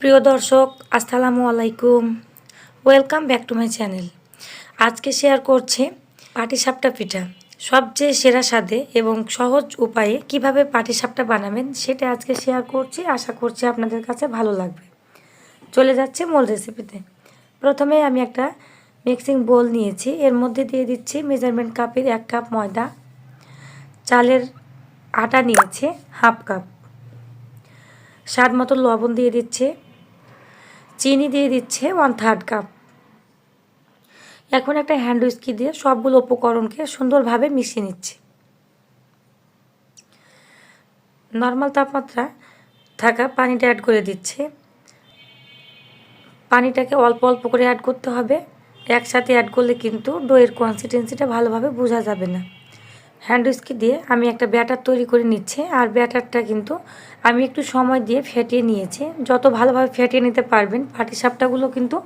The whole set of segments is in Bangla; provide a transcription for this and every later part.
প্রিয় দর্শক, আসসালামু আলাইকুম। Welcome back to my channel. আজকে শেয়ার করছি পাটিসাপটা পিঠা। সবচেয়ে সেরা স্বাদে এবং সহজ উপায়ে কিভাবে পাটিসাপটা বানাবেন সেটা আজকে শেয়ার করছি। আশা করছি আপনাদের কাছে ভালো লাগবে। চলে যাচ্ছে মূল রেসিপিতে। প্রথমে আমি একটা মিক্সিং বোল নিয়েছি। এর মধ্যে দিয়ে দিচ্ছি মেজারমেন্ট কাপের 1 কাপ ময়দা, চালের আটা নিয়েছি হাফ কাপ, স্বাদ মতো লবণ দিয়ে দিচ্ছে, চিনি দিয়ে দিচ্ছে 1/3 কাপ। এখন একটা হ্যান্ড উইস্কি দিয়ে সবগুলো উপকরণকে সুন্দরভাবে মিশিয়ে নিচ্ছি। নর্মাল তাপমাত্রা থাকা পানিটা অ্যাড করে দিচ্ছে। পানিটাকে অল্প অল্প করে অ্যাড করতে হবে। একসাথে অ্যাড করলে কিন্তু ডোয়ের কনসিস্টেন্সিটা ভালোভাবে বোঝা যাবে না। হ্যান্ড উইস্কি দিয়ে আমি একটা ব্যাটার তৈরি করে নিচ্ছি। আর ব্যাটারটা কিন্তু আমি একটু সময় দিয়ে ফেটিয়ে নিয়েছি। যত ভালোভাবে ফেটিয়ে নিতে পারবেন পাটিসাপটাগুলো কিন্তু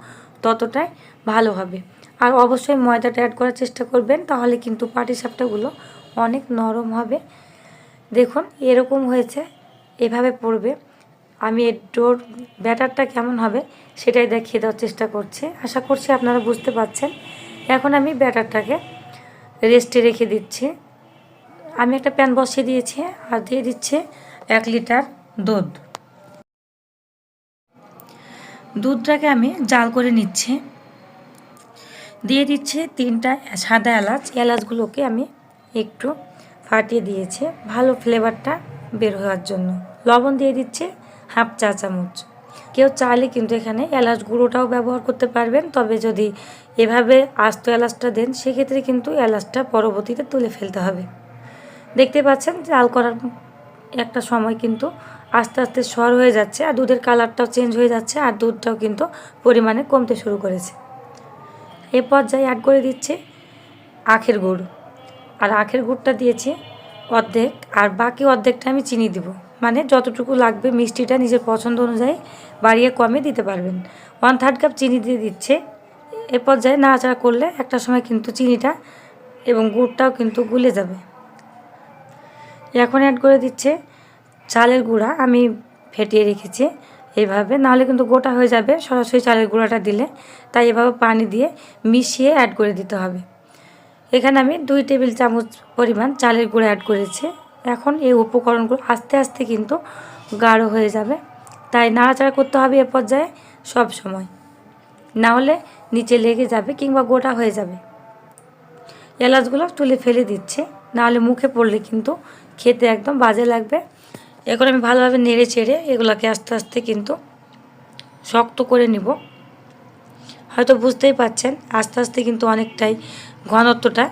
ততটাই ভালো হবে। আর অবশ্যই ময়দাটা অ্যাড করার চেষ্টা করবেন, তাহলে কিন্তু পাটিসাপটাগুলো অনেক নরম হবে। দেখুন এরকম হয়েছে, এভাবে পড়বে। আমি এর ডোর ব্যাটারটা কেমন হবে সেটাই দেখিয়ে দেওয়ার চেষ্টা করছি। আশা করছি আপনারা বুঝতে পারছেন। এখন আমি ব্যাটারটাকে রেস্টে রেখে দিচ্ছি। আমি একটা প্যান বসিয়ে দিয়েছি আর দিয়ে দিচ্ছে 1 লিটার দুধ। দুধটাকে আমি জাল করে নিচ্ছি। দিয়ে দিচ্ছে 3টা সাদা এলাচ। এলাচগুলোকে আমি একটু ফাটিয়ে দিয়েছি ভালো ফ্লেভারটা বের হওয়ার জন্য। লবণ দিয়ে দিচ্ছে হাফ চা চামচ। কেউ চাইলে কিন্তু এখানে এলাচ গুঁড়োটাও ব্যবহার করতে পারবেন, তবে যদি এভাবে আস্ত এলাচটা দেন সেক্ষেত্রে কিন্তু এলাচটা পরবর্তীতে তুলে ফেলতে হবে। দেখতে পাচ্ছেন জাল করার একটা সময় কিন্তু আস্তে আস্তে সর হয়ে যাচ্ছে আর দুধের কালারটাও চেঞ্জ হয়ে যাচ্ছে আর দুধটাও কিন্তু পরিমাণে কমতে শুরু করেছে। এ পর্যায়ে অ্যাড করে দিচ্ছে আখের গুড়। আর আখের গুড়টা দিয়েছি অর্ধেক, আর বাকি অর্ধেকটা আমি চিনি দিব। মানে যতটুকু লাগবে মিষ্টিটা নিজের পছন্দ অনুযায়ী বাড়িয়ে কমে দিতে পারবেন। 1/3 কাপ চিনি দিয়ে দিচ্ছে। এ পর্যায়ে নাড়াচাড়া করলে একটা সময় কিন্তু চিনিটা এবং গুড়টাও কিন্তু গুলে যাবে। এখন অ্যাড করে দিচ্ছে চালের গুঁড়া। আমি ফেটিয়ে রেখেছি এইভাবে, নাহলে কিন্তু গোটা হয়ে যাবে সরাসরি চালের গুঁড়াটা দিলে। তাই এভাবে পানি দিয়ে মিশিয়ে অ্যাড করে দিতে হবে। এখানে আমি 2 টেবিল চামচ পরিমাণ চালের গুঁড়া অ্যাড করেছি। এখন এই উপকরণগুলো আস্তে আস্তে কিন্তু গাঢ় হয়ে যাবে, তাই নাড়াচাড়া করতে হবে এ পর্যায়ে সব সময়, না হলে নিচে লেগে যাবে কিংবা গোটা হয়ে যাবে। এলাচগুলো তুলে ফেলে দিচ্ছে, নাহলে মুখে পড়লে কিন্তু খেতে একদম বাজে লাগবে। এখন আমি ভালোভাবে নেড়ে চেড়ে এগুলোকে আস্তে আস্তে কিন্তু শক্ত করে নিব। হয়তো বুঝতেই পাচ্ছেন আস্তে আস্তে কিন্তু অনেকটাই ঘনত্বটা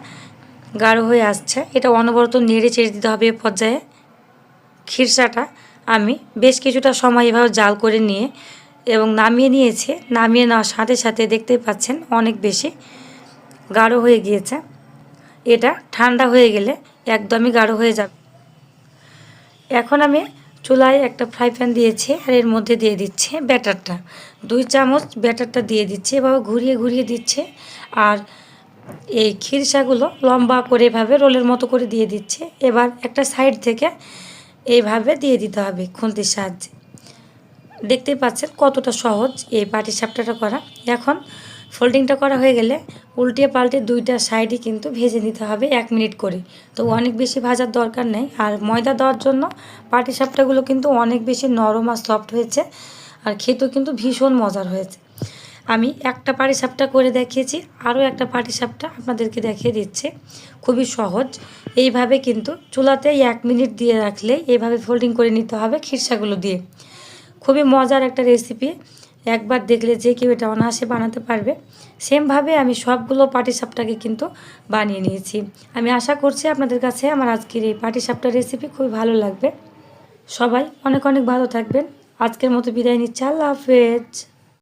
গাঢ় হয়ে আসছে। এটা অনবরত নেড়ে চেড়ে দিতে হবে। এ পর্যায়ে খিরসাটা আমি বেশ কিছুটা সময় এভাবে জাল করে নিয়ে এবং নামিয়ে নিয়েছি। নামিয়ে নেওয়ার সাথে সাথে দেখতেই পাচ্ছেন অনেক বেশি গাঢ় হয়ে গিয়েছে। এটা ঠান্ডা হয়ে গেলে একদমই গাঢ় হয়ে যাবে। এখন আমি চুলায় একটা ফ্রাই প্যান দিয়েছি আর এর মধ্যে দিয়ে দিচ্ছে ব্যাটারটা। 2 চামচ ব্যাটারটা দিয়ে দিচ্ছে, এভাবে ঘুরিয়ে ঘুরিয়ে দিচ্ছে। আর এই খিরসাগুলো লম্বা করে এভাবে রোলের মতো করে দিয়ে দিচ্ছে। এবার একটা সাইড থেকে এইভাবে দিয়ে দিতে হবে খুন্তির সাহায্যে। দেখতেই পাচ্ছেন কতটা সহজ এই পাটিসাপটাটা করা। এখন ফোল্ডিংটা করা হয়ে গেলে উল্টে পাল্টে 2টা সাইডই কিন্তু ভেজে নিতে হবে 1 মিনিট করে। তো অনেক বেশি ভাজার দরকার নেই। আর ময়দা দেওয়ার জন্য পাটিসাপটাগুলো কিন্তু অনেক বেশি নরম আর সফট হয়েছে, আর খেতেও কিন্তু ভীষণ মজার হয়েছে। আমি একটা পাটিসাপটা করে দেখিয়েছি, আরও একটা পাটিসাপটা আপনাদেরকে দেখিয়ে দিচ্ছি। খুবই সহজ। এইভাবে কিন্তু চুলাতে 1 মিনিট দিয়ে রাখলে এইভাবে ফোল্ডিং করে নিতে হবে খিরসাগুলো দিয়ে। খুবই মজার একটা রেসিপি। একবার দেখলে যে কেউ এটা অনায়াসে বানাতে পারবে। সেমভাবে আমি সবগুলো পাটিসাপটাকে কিন্তু বানিয়ে নিয়েছি। আমি আশা করছি আপনাদের কাছে আমার আজকের এই পাটিসাপটা রেসিপি খুবই ভালো লাগবে। সবাই অনেক অনেক ভালো থাকবেন। আজকের মতো বিদায় নিচ্ছি। আল্লাহ হাফেজ।